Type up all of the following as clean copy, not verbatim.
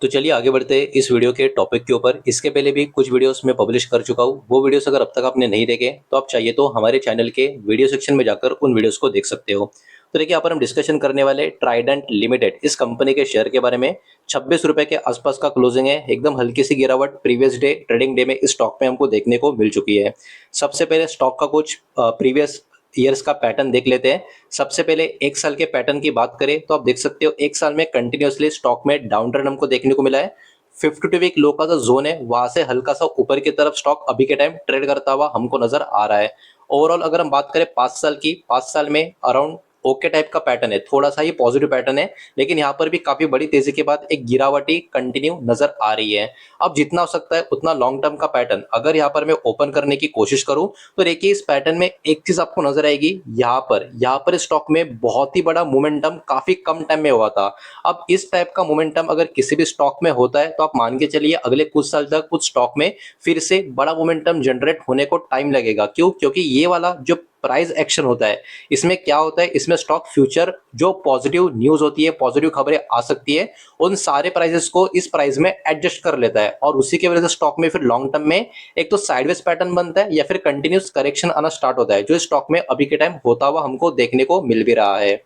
तो चलिए आगे बढ़ते हैं इस वीडियो के टॉपिक के ऊपर। इसके पहले भी कुछ वीडियोस मैं पब्लिश कर चुका हूँ। वो वीडियोस अगर अब तक आपने नहीं देखे तो आप चाहिए तो हमारे चैनल के वीडियो सेक्शन में जाकर उन वीडियोस को देख सकते हो। तो देखिए, यहाँ पर हम डिस्कशन करने वाले ट्राइडेंट लिमिटेड इस कंपनी के शेयर के बारे में। 26 रुपए के आसपास का क्लोजिंग है। एकदम हल्की सी गिरावट प्रीवियस डे ट्रेडिंग डे में इस स्टॉक में हमको देखने को मिल चुकी है। सबसे पहले स्टॉक का कुछ प्रीवियस ईयर्स का पैटर्न देख लेते हैं। सबसे पहले एक साल के पैटर्न की बात करें तो आप देख सकते हो एक साल में कंटिन्यूअसली स्टॉक में डाउन ट्रेंड हमको देखने को मिला है। 52 वीक लो का जो जोन है वहां से हल्का सा ऊपर की तरफ स्टॉक अभी के टाइम ट्रेड करता हुआ हमको नजर आ रहा है। ओवरऑल अगर हम बात करें 5 साल की, 5 साल में अराउंड ओके टाइप का पैटर्न है, थोड़ा सा ही पॉजिटिव पैटर्न है। लेकिन यहाँ पर भी काफी बड़ी तेजी के बाद एक गिरावटी कंटिन्यू नजर आ रही है। अब जितना हो सकता है उतना लॉन्ग टर्म का पैटर्न अगर यहाँ पर मैं ओपन करने की कोशिश करूं तो देखिए इस पैटर्न में एक चीज आपको नजर आएगी। यहाँ पर स्टॉक में बहुत ही बड़ा मोमेंटम काफी कम टाइम में हुआ था। अब इस टाइप का मोमेंटम अगर किसी भी स्टॉक में होता है तो आप मान के चलिए अगले कुछ साल तक कुछ स्टॉक में फिर से बड़ा मोमेंटम जनरेट होने को टाइम लगेगा। क्यों? क्योंकि ये वाला जो प्राइस एक्शन होता है, इसमें क्या होता है, इसमें स्टॉक फ्यूचर जो पॉजिटिव न्यूज होती है, पॉजिटिव खबरें आ सकती है, उन सारे प्राइसेस को इस प्राइस में एडजस्ट कर लेता है और उसी की वजह से स्टॉक में फिर लॉन्ग टर्म में एक तो साइडवेज पैटर्न बनता है या फिर कंटिन्यूस करेक्शन आना स्टार्ट होता है, जो स्टॉक में अभी के टाइम होता हुआ हमको देखने को मिल भी रहा है।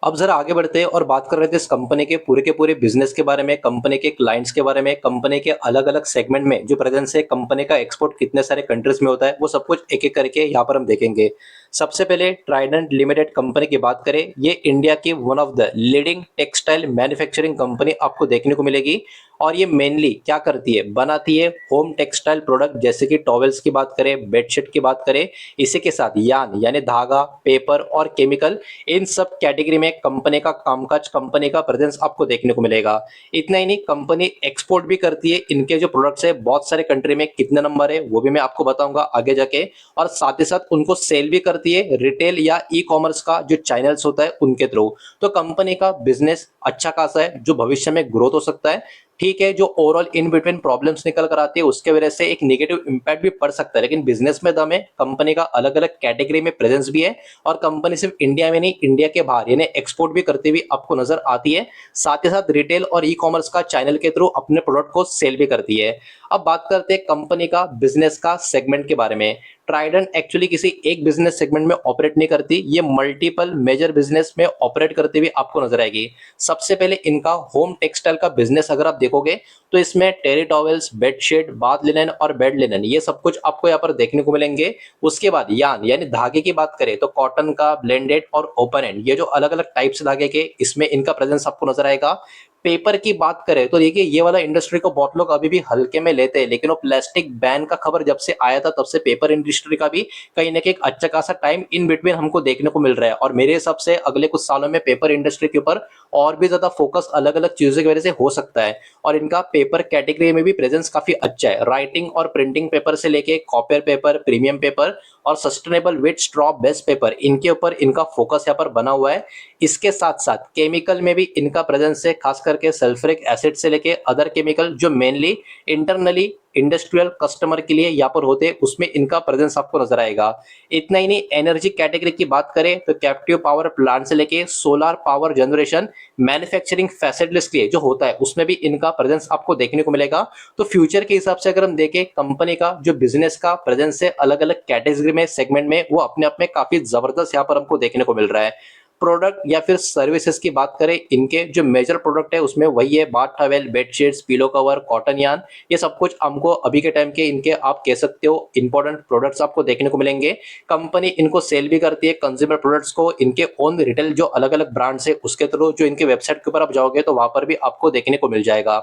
अब जरा आगे बढ़ते हैं और बात कर रहे थे इस कंपनी के पूरे बिजनेस के बारे में, कंपनी के क्लाइंट्स के बारे में, कंपनी के अलग अलग सेगमेंट में जो प्रेजेंस है, कंपनी का एक्सपोर्ट कितने सारे कंट्रीज में होता है, वो सब कुछ एक एक करके यहाँ पर हम देखेंगे। सबसे पहले ट्राइडेंट लिमिटेड कंपनी की बात करें, ये इंडिया की one of the leading textile manufacturing company आपको देखने को मिलेगी। और ये मेनली क्या करती है, बनाती है होम टेक्सटाइल प्रोडक्ट, जैसे कि टॉवेल्स की बात करें, बेडशीट की बात करें। इसी के साथ यान यानी धागा, पेपर और केमिकल, इन सब कैटेगरी में कंपनी का कामकाज, कंपनी का प्रेजेंस आपको देखने को मिलेगा। इतना ही नहीं, कंपनी एक्सपोर्ट भी करती है। इनके जो प्रोडक्ट्स है बहुत सारे कंट्री में कितने नंबर है वो भी मैं आपको बताऊंगा आगे जाके। और साथ ही साथ उनको सेल भी करती है रिटेल या ई कॉमर्स का जो चैनल्स होता है उनके थ्रू। तो कंपनी का बिजनेस अच्छा खासा है जो भविष्य में ग्रोथ हो सकता है। ठीक है, जो ओवरऑल इन बिटवीन प्रॉब्लम्स निकल कर आती है उसके वजह से एक नेगेटिव इंपैक्ट भी पड़ सकता है, लेकिन बिजनेस में दम है, कंपनी का अलग अलग कैटेगरी में प्रेजेंस भी है। और कंपनी सिर्फ इंडिया में नहीं, इंडिया के बाहर यानी एक्सपोर्ट भी करती हुई आपको नजर आती है। साथ ही साथ रिटेल और ई कॉमर्स का चैनल के थ्रू अपने प्रोडक्ट को सेल भी करती है। अब बात करते हैं कंपनी का बिजनेस का सेगमेंट के बारे में। ट्राइडेंट एक्चुअली किसी एक बिजनेस सेगमेंट में ऑपरेट नहीं करती, ये मल्टीपल मेजर बिजनेस में ऑपरेट करती हुई आपको नजर आएगी। सबसे पहले इनका होम टेक्सटाइल का बिजनेस अगर आप देखोगे तो इसमें टेरी टॉवेल्स, बेडशीट, बाथ लिनन और बेड लिनन, ये सब कुछ आपको यहाँ पर देखने को मिलेंगे। उसके बाद यान यानी धागे की बात करें तो कॉटन का, ब्लेंडेड और ओपन एंड, ये जो अलग अलग टाइप्स धागे के, इसमें इनका प्रेजेंस आपको नजर आएगा। पेपर की बात करें तो देखिए ये वाला इंडस्ट्री को बहुत लोग अभी भी हल्के में लेते हैं, लेकिन वो प्लास्टिक बैन का खबर जब से आया था तब से पेपर इंडस्ट्री का भी कहीं ना कहीं एक अच्छा खासा टाइम इन बिटवीन हमको देखने को मिल रहा है। और मेरे हिसाब से अगले कुछ सालों में पेपर इंडस्ट्री के ऊपर और भी ज्यादा फोकस अलग अलग चीजों की वजह से हो सकता है। और इनका पेपर कैटेगरी में भी प्रेजेंस काफी अच्छा है। राइटिंग और प्रिंटिंग पेपर से लेके कॉपर पेपर, प्रीमियम पेपर और sustainable with straw based paper, इनके ऊपर इनका फोकस यहाँ पर बना हुआ है। इसके साथ साथ केमिकल में भी इनका प्रेजेंस है, खास करके सल्फ्यूरिक एसिड से लेके अदर केमिकल जो मेनली इंटरनली इंडस्ट्रियल कस्टमर के लिए यहाँ पर होते हैं, उसमें इनका प्रेजेंस आपको नजर आएगा। इतना ही नहीं, एनर्जी कैटेगरी की बात करें तो कैप्टिव पावर प्लांट से लेके solar power generation, manufacturing facilities के लिए जो होता है उसमें भी इनका प्रेजेंस आपको देखने को मिलेगा। तो फ्यूचर के हिसाब से अगर हम देखें, कंपनी का जो बिजनेस का प्रेजेंस है अलग अलग कैटेगरी में, सेगमेंट में, वो अपने आप में काफी जबरदस्त यहाँ पर हमको देखने को मिल रहा है। प्रोडक्ट या फिर सर्विसेज की बात करें, इनके जो मेजर प्रोडक्ट है उसमें वही है bath towel, bedsheets, pillow cover, cotton yarn, ये सब कुछ हमको अभी के टाइम के इनके आप कह सकते हो इंपॉर्टेंट प्रोडक्ट्स आपको देखने को मिलेंगे। कंपनी इनको सेल भी करती है कंज्यूमर प्रोडक्ट्स को, इनके ओन रिटेल जो अलग अलग ब्रांड्स है उसके थ्रू, जो इनके वेबसाइट के ऊपर आप जाओगे तो वहां पर भी आपको देखने को मिल जाएगा।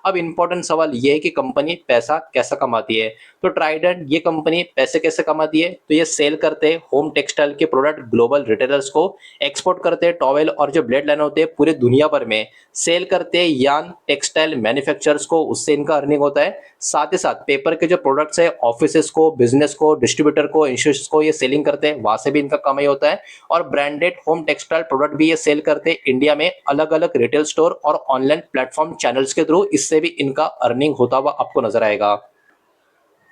अब इंपॉर्टेंट सवाल ये है कि कंपनी पैसा कैसा कमाती है। तो ट्राइडेंट ये कंपनी पैसे कैसे कमाती है, तो ये सेल करते हैं होम टेक्सटाइल के प्रोडक्ट ग्लोबल रिटेलर्स को, एक्सपोर्ट करते हैं टॉवेल और जो ब्लेड लाइन होते हैं पूरे दुनिया भर में, सेल करते हैं यान टेक्सटाइल मैन्युफैक्चरर्स को, उससे इनका अर्निंग होता है। साथ ही साथ पेपर के जो प्रोडक्ट्स है ऑफिसेस को, बिजनेस को, डिस्ट्रीब्यूटर को, इंस्टीट्यूट्स को ये सेलिंग करते हैं, वहां से भी इनका कमाई होता है। और ब्रांडेड होम टेक्सटाइल प्रोडक्ट भी ये सेल करते हैं इंडिया में अलग अलग रिटेल स्टोर और ऑनलाइन प्लेटफॉर्म चैनल्स के थ्रू, इससे भी इनका अर्निंग होता हुआ आपको नजर आएगा।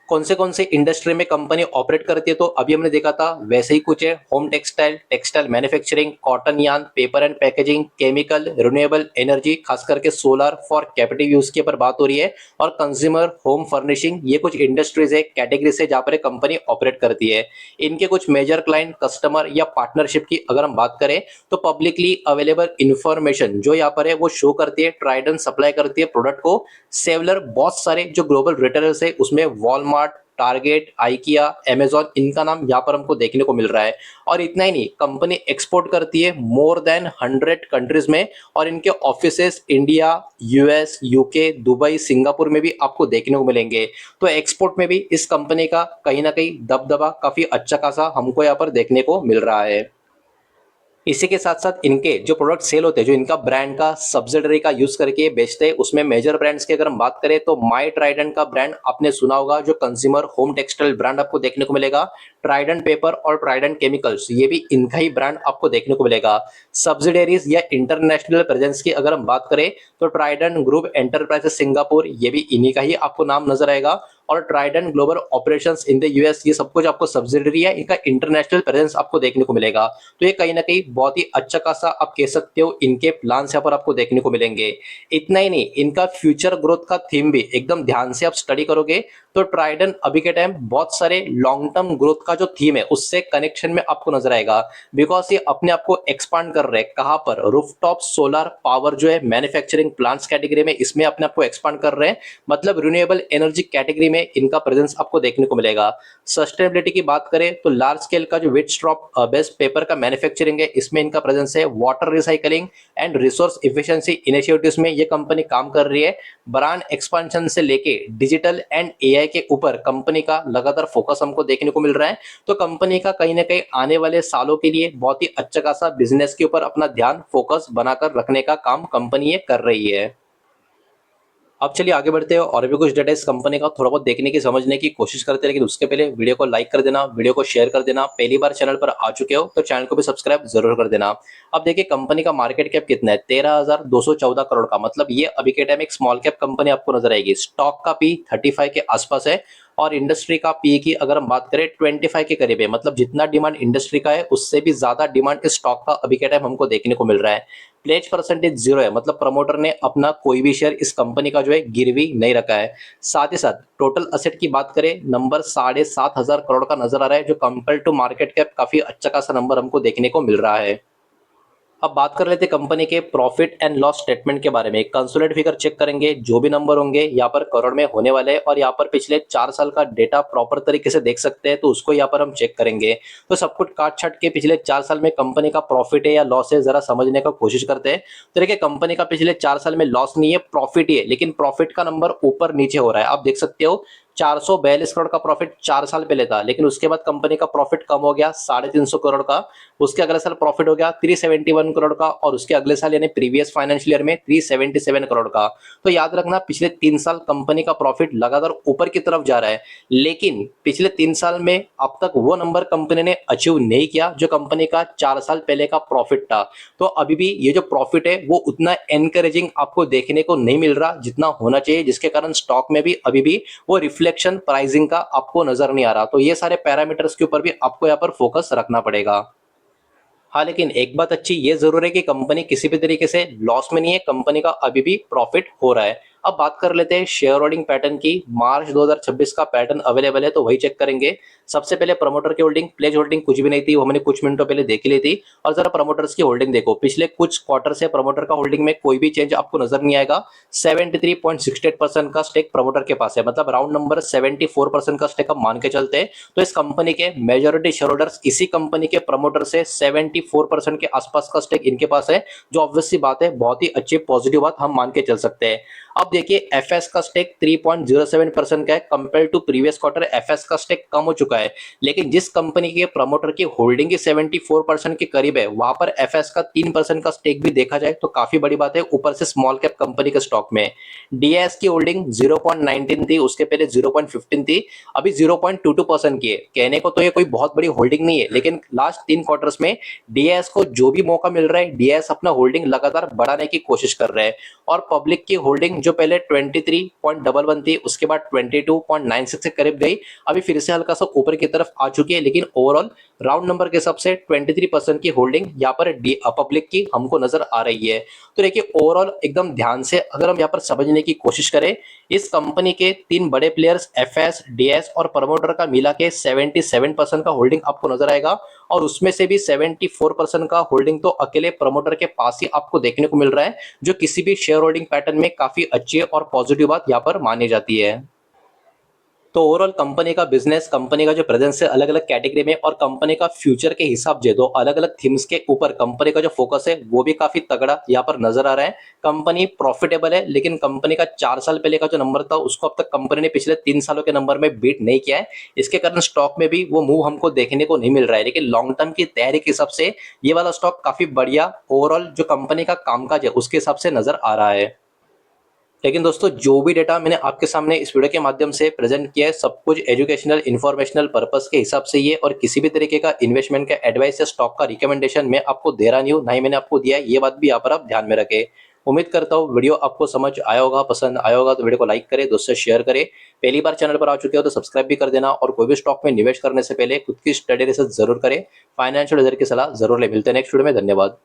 कौन से इंडस्ट्री में कंपनी ऑपरेट करती है, तो अभी हमने देखा था वैसे ही कुछ है। Home textile, textile manufacturing, cotton yarn, paper and packaging, chemical, renewable energy, खास करके सोलर फॉर कैपिटिव यूज के ऊपर बात हो रही है, और कंज्यूमर होम फर्निशिंग, ये कुछ इंडस्ट्रीज है, कैटेगरीज है जहां पर कंपनी ऑपरेट करती है। इनके कुछ मेजर क्लाइंट, कस्टमर या पार्टनरशिप की अगर हम बात करें तो पब्लिकली अवेलेबल इंफॉर्मेशन जो यहाँ पर है वो शो करती है ट्राइडेंट सप्लाई करती है प्रोडक्ट को। सेवलर बहुत सारे जो ग्लोबल रिटेलर्स है उसमें वॉलमार्ट, टारगेट, आइकिया, अमेजॉन, इनका नाम यहाँ पर हमको देखने को मिल रहा है। और इतना ही नहीं, कंपनी एक्सपोर्ट करती है मोर देन 100 कंट्रीज में, और इनके offices India, US, UK, Dubai, Singapore में भी आपको देखने को मिलेंगे। तो एक्सपोर्ट में भी इस कंपनी का कहीं ना कहीं दबदबा काफी अच्छा खासा हमको यहाँ पर देखने को मिल रहा है। इसी के साथ साथ इनके जो प्रोडक्ट सेल होते हैं, जो इनका ब्रांड का सब्सिडरी का यूज करके बेचते हैं, उसमें मेजर ब्रांड्स की अगर हम बात करें तो माई ट्राइडेंट का ब्रांड आपने सुना होगा, जो कंज्यूमर होम टेक्सटाइल ब्रांड आपको देखने को मिलेगा। ट्राइडेंट पेपर और ट्राइडेंट केमिकल्स, ये भी इनका ही ब्रांड आपको देखने को मिलेगा। सब्सिडरीज या इंटरनेशनल प्रेजेंस की अगर हम बात करें तो ट्राइडेंट ग्रुप एंटरप्राइजेस सिंगापुर, ये भी इन्हीं का ही आपको नाम नजर आएगा। और Trident global operations in the US, ये सब कुछ आपको सब्सिडरी है, इनका इंटरनेशनल प्रेजेंस आपको देखने को मिलेगा। तो ये कहीं ना कहीं बहुत ही अच्छा खासा आप कह सकते हो इनके प्लान्स यहाँ पर आपको देखने को मिलेंगे। इतना ही नहीं, इनका फ्यूचर ग्रोथ का थीम भी एकदम ध्यान से आप स्टडी करोगे तो ट्राइडेंट अभी के टाइम बहुत सारे लॉन्ग टर्म ग्रोथ का जो थीम है उससे कनेक्शन में आपको नजर आएगा। बिकॉज ये अपने आप को एक्सपांड कर रहे हैं, कहां पर, रूफटॉप सोलर पावर जो है मैन्युफैक्चरिंग प्लांट्स कैटेगरी में, इसमें अपने आप को एक्सपांड कर रहे हैं। मतलब रिन्यूएबल एनर्जी कैटेगरी में इनका प्रेजेंस आपको देखने को मिलेगा। सस्टेनेबिलिटी की बात करें तो लार्ज स्केल का जो वेट स्ट्रॉप बेस्ड पेपर का मैन्युफैक्चरिंग है, इसमें इनका प्रेजेंस है। Water recycling and resource efficiency initiatives में ये कंपनी काम कर रही है। ब्रांड एक्सपांशन से लेके डिजिटल एंड एआई के ऊपर कंपनी का लगातार फोकस हमको देखने को मिल रहा है। तो कंपनी का कहीं ना कहीं आने वाले सालों के लिए बहुत ही अच्छा खासा बिजनेस के ऊपर अपना ध्यान फोकस बनाकर रखने का काम कंपनी ये कर रही है। अब चलिए आगे बढ़ते हैं और भी कुछ डेटा इस कंपनी का थोड़ा बहुत देखने की समझने की कोशिश करते हैं, लेकिन उसके पहले वीडियो को लाइक कर देना, वीडियो को शेयर कर देना। पहली बार चैनल पर आ चुके हो तो चैनल को भी सब्सक्राइब जरूर कर देना। अब देखिए कंपनी का मार्केट कैप कितना है, 13,214 करोड़ का। मतलब ये अभी के टाइम एक स्मॉल कैप कंपनी आपको नजर आएगी। स्टॉक का पी 35 के आसपास है, और इंडस्ट्री का पी की अगर हम बात करें 25 के करीब है। मतलब जितना डिमांड इंडस्ट्री का है उससे भी ज्यादा डिमांड इस स्टॉक का अभी के टाइम हमको देखने को मिल रहा है। प्लेज परसेंटेज 0 है, मतलब प्रमोटर ने अपना कोई भी शेयर इस कंपनी का जो है गिरवी नहीं रखा है। साथ ही साथ टोटल असेट की बात करें, नंबर 7,500 करोड़ का नजर आ रहा है, जो कंपेयर टू मार्केट कैप काफी अच्छा खासा नंबर हमको देखने को मिल रहा है। अब बात कर लेते हैं कंपनी के प्रॉफिट एंड लॉस स्टेटमेंट के बारे में। कंसोलिडेटेड फिगर चेक करेंगे, जो भी नंबर होंगे यहाँ पर करोड़ में होने वाले हैं, और यहाँ पर पिछले 4 साल का डेटा प्रॉपर तरीके से देख सकते हैं, तो उसको यहाँ पर हम चेक करेंगे। तो सब कुछ काट छाट के पिछले 4 साल में कंपनी का प्रॉफिट है या लॉस है जरा समझने का कोशिश करते हैं। तो देखिए कंपनी का पिछले 4 साल में लॉस नहीं है, प्रॉफिट ही है, लेकिन प्रॉफिट का नंबर ऊपर नीचे हो रहा है। आप देख सकते हो 442 करोड़ का प्रॉफिट 4 साल पहले था, लेकिन उसके बाद कंपनी का प्रॉफिट कम हो गया 350 करोड़ का। उसके अगले साल प्रॉफिट हो गया 371 करोड़ का, और उसके अगले साल यानी प्रीवियस फाइनेंशियल ईयर में 377 करोड़ का। तो याद रखना पिछले 3 साल कंपनी का प्रॉफिट लगातार ऊपर की तरफ जा रहा है, लेकिन पिछले 3 साल में अब तक वो नंबर कंपनी ने अचीव नहीं किया जो कंपनी का 4 साल पहले का प्रॉफिट था। तो अभी भी ये जो प्रॉफिट है वो उतना एनकरेजिंग आपको देखने को नहीं मिल रहा जितना होना चाहिए, जिसके कारण स्टॉक में भी अभी भी वो रिफ्लेक्शन प्राइसिंग का आपको नजर नहीं आ रहा। तो ये सारे पैरामीटर्स के ऊपर भी आपको यहाँ पर फोकस रखना पड़ेगा। हाँ, लेकिन एक बात अच्छी ये जरूर है कि कंपनी किसी भी तरीके से लॉस में नहीं है, कंपनी का अभी भी प्रॉफिट हो रहा है। अब बात कर लेते हैं शेयर होल्डिंग पैटर्न की। मार्च 2026 का पैटर्न अवेलेबल है, तो वही चेक करेंगे। सबसे पहले प्रमोटर की होल्डिंग, प्लेज होल्डिंग कुछ भी नहीं थी, वो हमने कुछ मिनटों पहले देख ली थी। और जरा प्रमोटर्स की होल्डिंग देखो, पिछले कुछ क्वार्टर से प्रमोटर का होल्डिंग में कोई भी चेंज आपको नजर नहीं आएगा। 73.68% का स्टेक प्रमोटर के पास है, मतलब राउंड नंबर 74% का स्टेक हम मान के चलते हैं। तो इस कंपनी के मेजोरिटी शेयर होल्डर्स इसी कंपनी के प्रमोटर से 74% के आसपास का स्टेक इनके पास है, जो ऑब्वियस सी बात है बहुत ही अच्छी पॉजिटिव बात हम मान के चल सकते हैं। अब देखिए एफएस का स्टेक 3.07% का है, compare to previous quarter FS का स्टेक कम हो चुका है। लेकिन जिस कंपनी के प्रमोटर की होल्डिंग की 74% के करीब है, वहां पर एफएस का 3% का स्टेक भी देखा जाए तो काफी बड़ी बात है, ऊपर से स्मॉल कैप कंपनी के स्टॉक में। डीएस की होल्डिंग 0.19 थी, उसके पहले 0.15 थी, अभी 0.22% की है। कहने को तो ये कोई बहुत बड़ी होल्डिंग नहीं है, लेकिन लास्ट 3 क्वार्टर्स में डीएस को जो भी मौका मिल रहा है, डीएस अपना होल्डिंग लगातार बढ़ाने की कोशिश कर रहे हैं। और पब्लिक की होल्डिंग जो पहले पहले 23.11 थी, उसके बाद 22.96 के करीब गई, अभी फिर से हल्का सा ऊपर की तरफ आ चुकी है, लेकिन ओवरऑल राउंड नंबर के हिसाब से 23% की होल्डिंग यहाँ पर पब्लिक की हमको नजर आ रही है। तो देखिए ओवरऑल एकदम ध्यान से अगर हम यहाँ पर समझने की कोशिश करें, इस कंपनी के तीन बड़े प्लेयर्स एफएस, डीएस और प्रमोटर का मिला के 77% का होल्डिंग आपको नजर आएगा, और उसमें से भी 74% का होल्डिंग तो अकेले प्रमोटर के पास ही आपको देखने को मिल रहा है, जो किसी भी शेयर होल्डिंग पैटर्न में काफी अच्छी और पॉजिटिव बात यहाँ पर मानी जाती है। तो ओवरऑल कंपनी का बिजनेस, कंपनी का जो प्रेजेंस है अलग अलग कैटेगरी में, और कंपनी का फ्यूचर के हिसाब से दो अलग अलग थीम्स के ऊपर कंपनी का जो फोकस है वो भी काफी तगड़ा यहाँ पर नजर आ रहा है। कंपनी प्रॉफिटेबल है, लेकिन कंपनी का 4 साल पहले का जो नंबर था उसको अब तक कंपनी ने पिछले 3 सालों के नंबर में बीट नहीं किया है। इसके कारण स्टॉक में भी वो मूव हमको देखने को नहीं मिल रहा है, लेकिन लॉन्ग टर्म की तैयारी के हिसाब से ये वाला स्टॉक काफी बढ़िया ओवरऑल जो कंपनी का कामकाज है उसके हिसाब से नजर आ रहा है। लेकिन दोस्तों जो भी डेटा मैंने आपके सामने इस वीडियो के माध्यम से प्रेजेंट किया है सब कुछ एजुकेशनल इन्फॉर्मेशनल पर्पस के हिसाब से ये, और किसी भी तरीके का इन्वेस्टमेंट का एडवाइस या स्टॉक का रिकमेंडेशन मैं आपको दे रहा नहीं हूँ, ना ही मैंने आपको दिया है, ये बात भी यहाँ पर आप ध्यान में रखें। उम्मीद करता हूँ वीडियो आपको समझ आया होगा, पसंद आया होगा, तो वीडियो को लाइक करें, दोस्तों से शेयर करें। पहली बार चैनल पर आ चुके हो तो सब्सक्राइब भी कर देना, और कोई भी स्टॉक में निवेश करने से पहले खुद की स्टडी रिसर्च जरूर करें, फाइनेंशियल एडवाइजर की सलाह जरूर ले। मिलते हैं नेक्स्ट वीडियो में, धन्यवाद।